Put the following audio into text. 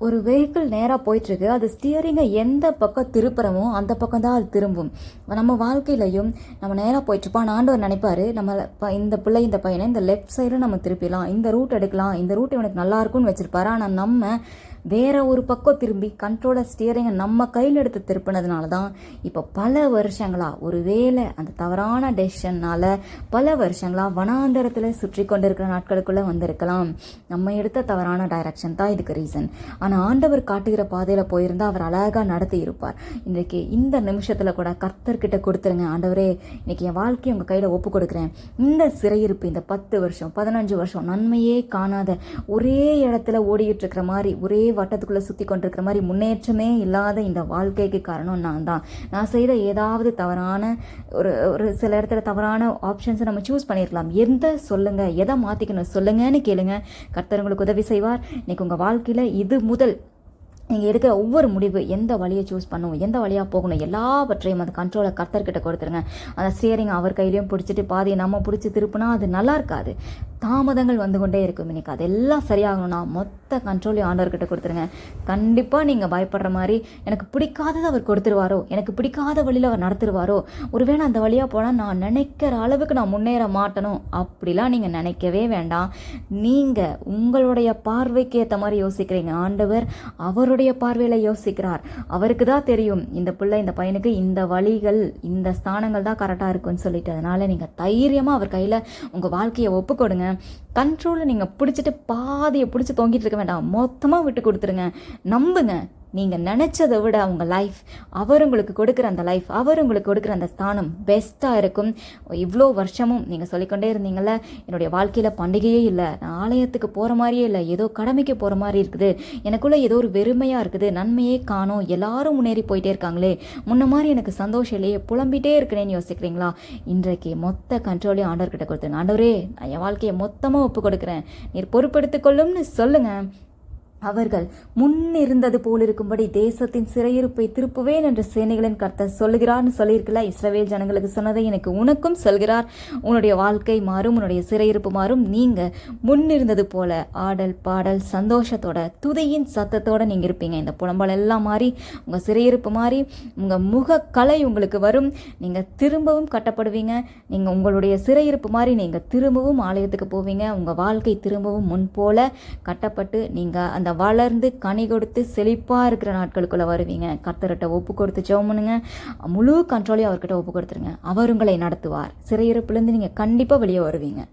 ஒரு வெஹிக்கிள் நேராக போயிட்டுருக்கு. அது ஸ்டியரிங்கை எந்த பக்கம் திருப்புறமோ அந்த பக்கம் தான் அது திரும்பும். நம்ம வாழ்க்கையிலையும் நம்ம நேராக போயிட்டுருப்போம். ஆனால் ஆண்டவர் நினைப்பாரு, நம்ம இந்த பிள்ளை இந்த பையனை இந்த லெஃப்ட் சைடில் நம்ம திருப்பிடலாம், இந்த ரூட் எடுக்கலாம், இந்த ரூட் இவனுக்கு நல்லா இருக்கும்னு வச்சுருப்பாரு. ஆனால் நம்ம வேற ஒரு பக்கம் திரும்பி கண்ட்ரோலர் ஸ்டியரிங்கை நம்ம கையில் எடுத்து திருப்பினதுனால தான் இப்போ பல வருஷங்களாக ஒரு வேளை அந்த தவறான டெசிஷன்னால் பல வருஷங்களாக வனாந்தரத்தில் சுற்றி கொண்டிருக்கிற நாட்களுக்குள்ளே வந்திருக்கலாம். நம்ம எடுத்த தவறான டைரக்ஷன் தான் இதுக்கு ரீசன். ஆனால் ஆண்டவர் காட்டுகிற பாதையில் போயிருந்தால் அவர் அழகாக நடத்தி இருப்பார். இன்றைக்கி இந்த நிமிஷத்தில் கூட கர்த்தர்கிட்ட கொடுத்துருங்க. ஆண்டவரே, இன்னைக்கு என் வாழ்க்கையை உங்கள் கையில் ஒப்பு கொடுக்குறேன். இந்த சிறையிருப்பு இந்த 10 வருஷம் 15 வருஷம் நன்மையே காணாத ஒரே இடத்துல ஓடிக்கிட்டு இருக்கிற மாதிரி, ஒரே வட்டத்துக்குள்ளே சுற்றி கொண்டிருக்கிற மாதிரி, முன்னேற்றமே இல்லாத இந்த வாழ்க்கைக்கு காரணம் நான் செய்த ஏதாவது தவறான ஒரு சில இடத்துல தவறான ஆப்ஷன்ஸை நம்ம சூஸ் பண்ணியிருக்கலாம். எந்த சொல்லுங்க, எதை மாற்றிக்கணும் சொல்லுங்கன்னு கேளுங்க. கர்த்தர் உங்களுக்கு உதவி செய்வார். இன்னைக்கு உங்கள் வாழ்க்கையில் இது முதல் நீங்கள் எடுக்கிற ஒவ்வொரு முடிவு, எந்த வழியை சூஸ் பண்ணணும், எந்த வழியாக போகணும், எல்லாவற்றையும் அந்த கண்ட்ரோலை கர்த்தர்கிட்ட கொடுத்துருங்க. அந்த ஸ்டியரிங் அவர் கையிலையும் பிடிச்சிட்டு பாதியை நம்ம பிடிச்சி திருப்பினா அது நல்லா இருக்காது. தாமதங்கள் வந்து கொண்டே இருக்கும். இன்னைக்கு அதெல்லாம் சரியாகணும்னா மொத்த கண்ட்ரோலையும் ஆண்டவர்கிட்ட கொடுத்துருங்க. கண்டிப்பாக நீங்கள் பயப்படுற மாதிரி எனக்கு பிடிக்காதது அவர் கொடுத்துருவாரோ, எனக்கு பிடிக்காத வழியில் அவர் நடத்துருவாரோ, ஒருவேளை அந்த வழியாக போனால் நான் நினைக்கிற அளவுக்கு நான் முன்னேற மாட்டணும் அப்படிலாம் நீங்கள் நினைக்கவே வேண்டாம். நீங்கள் உங்களுடைய பார்வைக்கு ஏற்ற மாதிரி யோசிக்கிறீங்க. ஆண்டவர் அவருடைய பார்வையில் யோசிக்கிறார். அவருக்கு தான் தெரியும் இந்த பிள்ளை இந்த பையனுக்கு இந்த வழிகள் இந்த ஸ்தானங்கள் தான் கரெக்டாக இருக்குன்னு சொல்லிட்டு. அதனால நீங்கள் தைரியமாக அவர் கையில் உங்கள் வாழ்க்கையை ஒப்பு கொடுங்க. கண்ட்ரோலை நீங்கள் பிடிச்சிட்டு பாதியை பிடிச்சி தொங்கிட்டு இருக்க வேண்டாம். மொத்தமாக விட்டு கொடுத்துருங்க. நம்புங்க, நீங்கள் நினச்சதை விட உங்கள் லைஃப், அவர் உங்களுக்கு கொடுக்குற அந்த லைஃப், அவர் உங்களுக்கு கொடுக்குற அந்த ஸ்தானம் பெஸ்ட்டாக இருக்கும். இவ்வளோ வருஷமும் நீங்கள் சொல்லிக்கொண்டே இருந்தீங்கள்ல, என்னுடைய வாழ்க்கையில் பண்டிகையே இல்லை, நான் ஆலயத்துக்கு போகிற மாதிரியே இல்லை, ஏதோ கடமைக்கு போகிற மாதிரி இருக்குது, எனக்குள்ளே ஏதோ ஒரு வெறுமையாக இருக்குது, நன்மையே காணோம், எல்லாரும் முன்னேறி போயிட்டே இருக்காங்களே, முன்ன மாதிரி எனக்கு சந்தோஷம் இல்லையே, புலம்பிகிட்டே இருக்கிறேன்னு யோசிக்கிறீங்களா? இன்றைக்கு மொத்த கண்ட்ரோலையும் ஆண்டவர்கிட்ட கொடுத்துருங்க. ஆண்டவரே, நான் என் வாழ்க்கையை மொத்தமாக ஒப்பு கொடுக்குறேன், நீர் பொறுப்பெடுத்துக்கொள்ளும்னு சொல்லுங்கள். அவர்கள் முன்னிருந்தது போல் இருக்கும்படி தேசத்தின் சிறையிருப்பை திருப்புவேன் என்று சேனைகளின் கர்த்தர் சொல்லுகிறார்னு சொல்லியிருக்கல. இஸ்ரவேல் ஜனங்களுக்கு சொன்னதை எனக்கு உனக்கும் சொல்கிறார். உன்னுடைய வாழ்க்கை மாறும், உன்னுடைய சிறையிருப்பு மாறும். நீங்கள் முன்னிருந்தது போல ஆடல் பாடல் சந்தோஷத்தோட துதியின் சத்தத்தோட நீங்கள் இருப்பீங்க. இந்த புலம்பல் எல்லாம் மாறி உங்கள் சிறையிருப்பு மாறி உங்கள் முகக்கலை உங்களுக்கு வரும். நீங்கள் திரும்பவும் கட்டப்படுவீங்க. நீங்கள் உங்களுடைய சிறையிருப்பு மாறி நீங்கள் திரும்பவும் ஆலயத்துக்கு போவீங்க. உங்கள் வாழ்க்கை திரும்பவும் முன் போல கட்டப்பட்டு நீங்கள் அந்த வளர்ந்து கனி கொடுத்து செழிப்பாக இருக்கிற நாட்களுக்குள்ளே வருவீங்க. கர்த்தர்கிட்ட ஒப்பு கொடுத்து ஜெபம் பண்ணுங்க. முழு கண்ட்ரோலையும் அவர்கிட்ட ஒப்பு கொடுத்துருங்க. அவர் உங்களை நடத்துவார். சிறையிருப்புலேருந்து நீங்கள் கண்டிப்பாக வெளியே வருவீங்க.